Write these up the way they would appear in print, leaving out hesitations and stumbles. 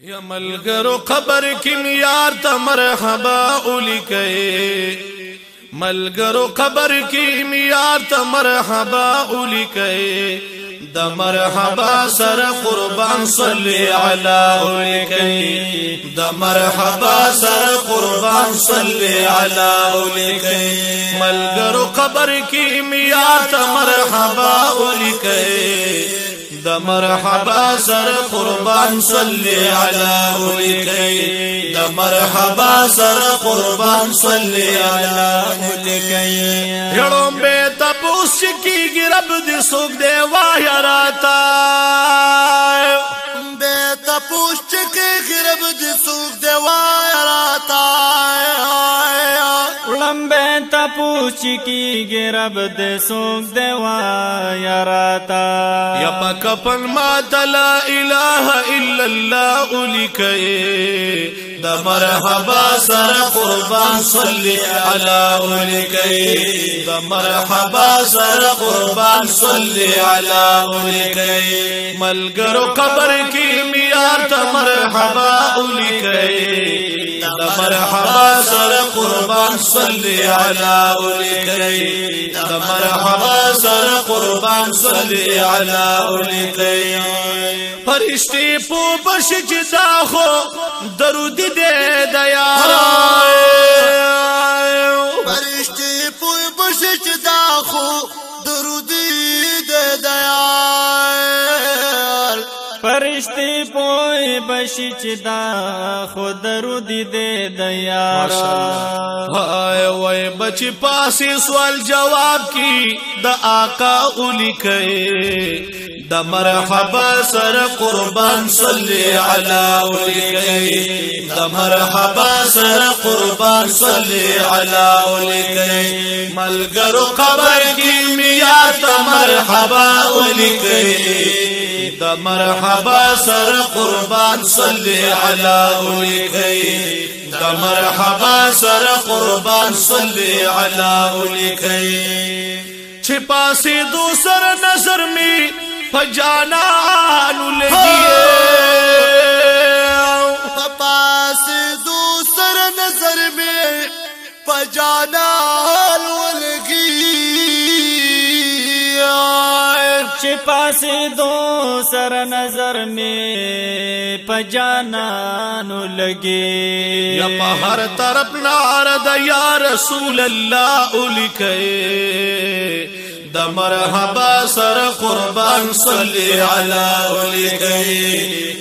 یا ملګرو قبر کې میار ته مرحبا ولیکئ ملګرو قبر کې میار ته مرحبا ولیکئ د مرحبا سره قربان صلی علی ولیکئ د مرحبا سره قربان صلی علی ولیکئ ملګرو قبر کې میار ته مرحبا ولیکئ د مرحبا سر قربان صلی علی ولیکئ د مرحبا سر قربان صلی علی ولیکئ یړم به تپوس کیږي رب دې سوګ دی وای راتا به تپوس کیږي رب دې سوګ دی وای راتا لمبه تپوس کیږي رب دې سوګ دی وای راتا یا پکپن ما لا اله الا الله ولیکئ د مرحبا سر قربان صلی علی ولیکئ د مرحبا سر قربان صلی علی ولیکئ ملګرو قبر کې میار ته مرحبا ولیکئ د مرحبا سر قربان صلی علی ولیکئ د مرحبا سر قربان صلی علی ولیکئ فرشتي په بش چې دا خو درود دې د یار فرشتي په بش چې دا خو درود دې د یار فرشتي پوي بشي چې دا خو درود دې د یار هاي وای بچي پاسي سوال جواب کی د آقا ولیکئ د مرحبا سر قربان صلی علی ولیکئ د مرحبا سر قربان صلی علی ولیکئ ملګرو قبر کې میار ته مرحبا ولیکئ د مرحبا سر قربان صلی علی ولیکئ د مرحبا سر قربان صلی علی ولیکئ چې پاسې دو سر نظر می پجانانو لگیے پاس دوسر نظر میں پجانانو لگی چې پاسې دو سر نظر میں پجانانو لگے یا په هر طرف نار د یا رسول الله ولیکئ د مرحبا سر قربان صلی علی ولیکئ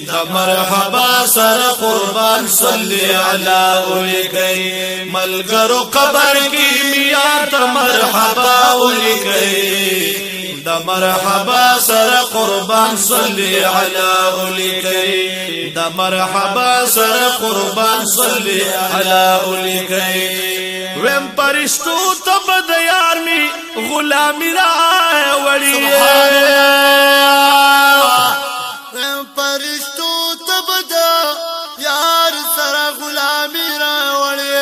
د مرحبا سر قربان صلی علی ولیکئ ملګرو قبر کې میار ته مرحبا ولیکئ د مرحبا سر قربان صلی علی ولیکئ د مرحبا سر قربان صلی علی ولیکئ ویم پرشتو تب د یار می غلامی را وړي ویم پرشتو تب د یار سره غلامی را وړي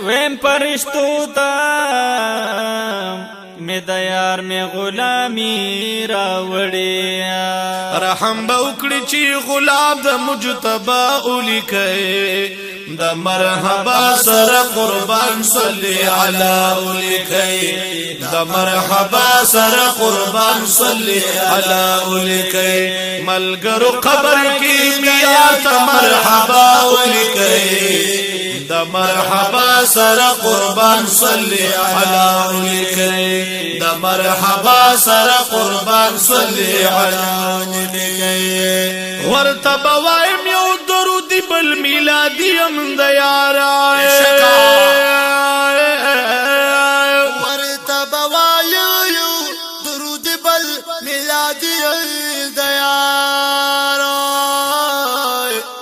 ویم پرشتو تا می د یار می غلامی راوړي رحم به وکړي چې غلام د مجتبی ولیکئ د مرحبا سر قربان صلی علی ولیکئ د مرحبا سر قربان صلی علی ولیکئ ملګرو قبر کې میار ته مرحبا ولیکئ د مرحبا سر قربان صلی علی ولیکئ د مرحبا سر قربان صلی علی ولیکئ ورته بوایم یو درود بل میلادی ام د یارا ورته بوایم درود بل میلادی د یار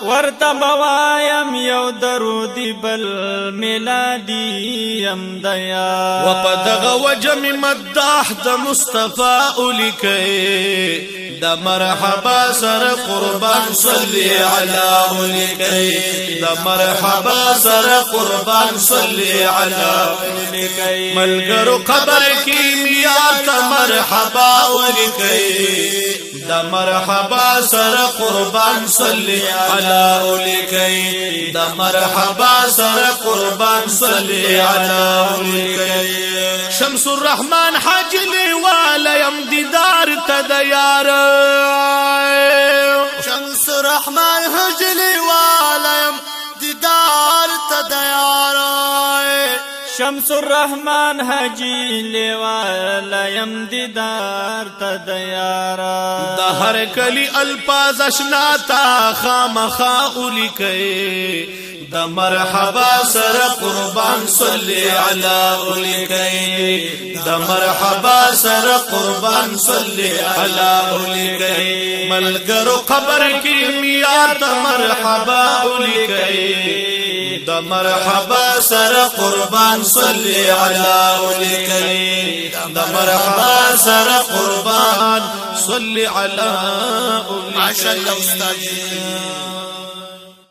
ورته بوایم یو درودی بل میلادی ام د یار وپدغه وجم مداح د مصطفی ولیکئ د مرحبا سر قربان صلی علی ولیکئ د مرحبا سر قربان صلی علی ولیکئ ملګرو قبر کې میار ته مرحبا ولیکئ دا مرحبا سر قربان صلی علی اولیکی دا مرحبا سر قربان صلی علی اولیکی شمس الرحمن حاج لیوالا یم دیدار تدیار شمس الرحمن حاج لیوالا یم دیدار تدیار شمس الرحمن حاجی لیوالا یم دیدار تدیارا دا ہر کلی الفاظ اشناتا خامخا اولیکی دا مرحبا سر قربان صلی علی اولیکی دا مرحبا سر قربان صلی علی اولیکی ملگرو قبر کی میات مرحبا اولیکی دا مرحبا سر قربان صلی علی اولیکی دا مرحبا سر قربان صلی علی اولیکی ماشاءاللہ استاد